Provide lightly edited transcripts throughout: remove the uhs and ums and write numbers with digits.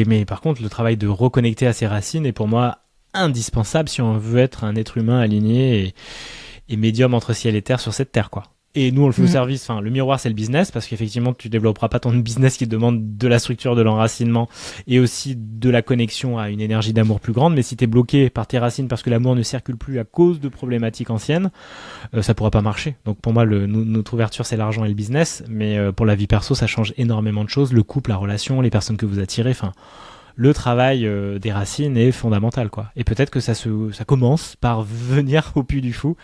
Mais par contre, le travail de reconnecter à ses racines est pour moi indispensable si on veut être un être humain aligné et médium entre ciel et terre sur cette terre, quoi. Et nous, on le fait au service. Enfin, le miroir, c'est le business, parce qu'effectivement, tu développeras pas ton business qui demande de la structure, de l'enracinement et aussi de la connexion à une énergie d'amour plus grande. Mais si tu es bloqué par tes racines parce que l'amour ne circule plus à cause de problématiques anciennes, ça pourra pas marcher. Donc pour moi, notre ouverture, c'est l'argent et le business. Mais pour la vie perso, ça change énormément de choses. Le couple, la relation, les personnes que vous attirez, enfin... Le travail des racines est fondamental, quoi. Et peut-être que ça commence par venir au Puy du Fou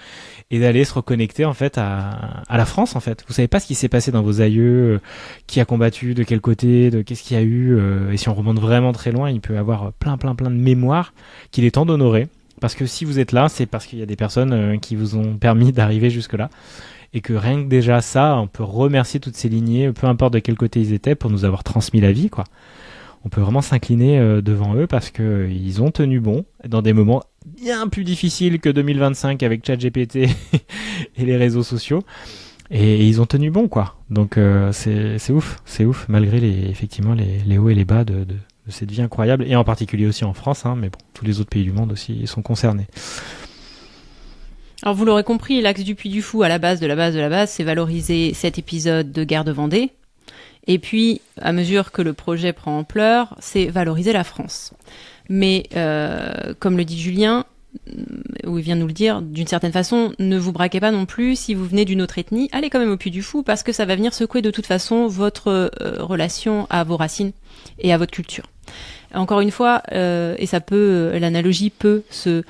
et d'aller se reconnecter, en fait, à la France, en fait. Vous savez pas ce qui s'est passé dans vos aïeux, qui a combattu, de quel côté, de qu'est-ce qu'il y a eu. Et si on remonte vraiment très loin, il peut y avoir plein de mémoires qu'il est temps d'honorer. Parce que si vous êtes là, c'est parce qu'il y a des personnes qui vous ont permis d'arriver jusque-là. Et que rien que déjà ça, on peut remercier toutes ces lignées, peu importe de quel côté ils étaient, pour nous avoir transmis la vie, quoi. On peut vraiment s'incliner devant eux parce qu'ils ont tenu bon dans des moments bien plus difficiles que 2025 avec ChatGPT et les réseaux sociaux. Et ils ont tenu bon, quoi. Donc c'est ouf, malgré effectivement les hauts et les bas de cette vie incroyable, et en particulier aussi en France, hein, mais bon, tous les autres pays du monde aussi sont concernés. Alors vous l'aurez compris, l'axe du Puy du Fou à la base de la base de la base, c'est valoriser cet épisode de guerre de Vendée. Et puis, à mesure que le projet prend ampleur, c'est valoriser la France. Mais, comme le dit Julien, ou il vient de nous le dire, d'une certaine façon, ne vous braquez pas non plus si vous venez d'une autre ethnie. Allez quand même au Puy du Fou, parce que ça va venir secouer de toute façon votre relation à vos racines et à votre culture. Encore une fois, et l'analogie peut se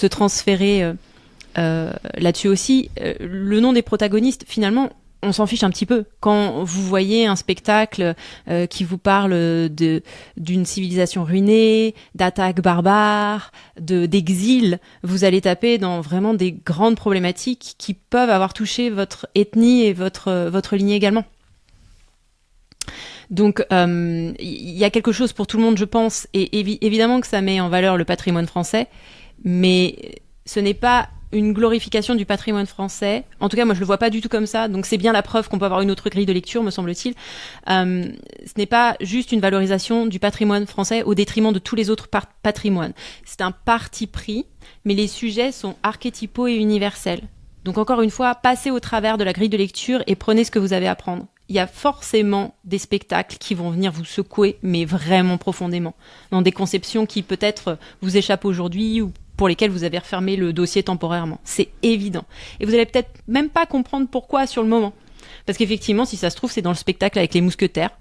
transférer là-dessus aussi, le nom des protagonistes, finalement, on s'en fiche un petit peu. Quand vous voyez un spectacle qui vous parle d'une civilisation ruinée, d'attaques barbares, d'exil, vous allez taper dans vraiment des grandes problématiques qui peuvent avoir touché votre ethnie et votre lignée également. Donc, il y a quelque chose pour tout le monde, je pense, et évidemment que ça met en valeur le patrimoine français, mais ce n'est pas une glorification du patrimoine français. En tout cas, moi, je le vois pas du tout comme ça. Donc, c'est bien la preuve qu'on peut avoir une autre grille de lecture, me semble-t-il. Ce n'est pas juste une valorisation du patrimoine français au détriment de tous les autres patrimoines. C'est un parti pris, mais les sujets sont archétypaux et universels. Donc, encore une fois, passez au travers de la grille de lecture et prenez ce que vous avez à prendre. Il y a forcément des spectacles qui vont venir vous secouer, mais vraiment profondément, dans des conceptions qui peut-être vous échappent aujourd'hui ou pour lesquels vous avez refermé le dossier temporairement. C'est évident. Et vous allez peut-être même pas comprendre pourquoi sur le moment. Parce qu'effectivement, si ça se trouve, c'est dans le spectacle avec les mousquetaires.